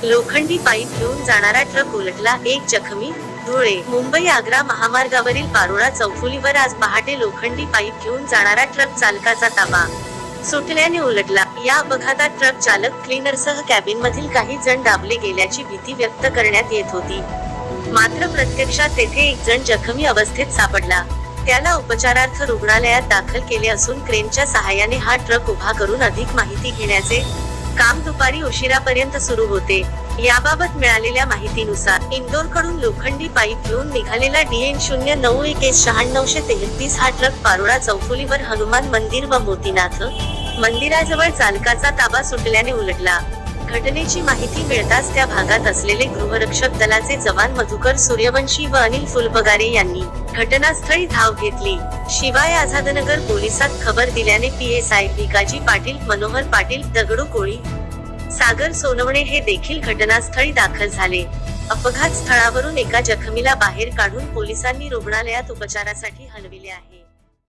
लोखंडी पाईप घेऊन जाणारा ट्रक उलटला, एक जखमी. धुळे. मुंबई आग्रा महामार्गावरील पारोळा चौफुलीवर आज पहाटे लोखंडी पाईप घेऊन जाणारा ट्रक चालकाचा ताबा सुटल्याने उलटला. या अपघातात ट्रक चालक, क्लीनरसह कॅबिनमधील काही जण दाबले गेल्याची भीती व्यक्त करण्यात येत होती. मात्र प्रत्यक्षात तेथे एक जण जखमी अवस्थेत सापडला. त्याला उपचारार्थ रुग्णालयात दाखल केले असून क्रेनच्या सहाय्याने हा ट्रक उभा करून अधिक माहिती घेण्याचे काम दुपारी उशिरापर्यंत सुरू होते. याबाबत मिळालेल्या माहितीनुसार इंदोरकडून लोखंडी पाईप घेऊन निघालेला DN09S9633 हा ट्रक पारोळा चौफुलीवर हनुमान मंदिर व मोतीनाथ मंदिराजवळ चालकाचा ताबा सुटल्याने उलटला. घटनेची माहिती मिळताच त्या भागात असलेले गृहरक्षक दलाचे जवान मधुकर सूर्यवंशी व अनिल फुलपगारे यांनी घटनास्थळी धाव घेतली. शिवाय आझादनगर पोलिसात खबर दिल्याने PSI भिकाजी पाटील, मनोहर पाटील, दगडू कोळी, सागर सोनवणे हे देखील घटनास्थळी दाखल झाले. अपघात स्थळावरून एका जखमीला बाहेर काढून पोलिसांनी रुग्णालयात उपचारासाठी हलविले आहे.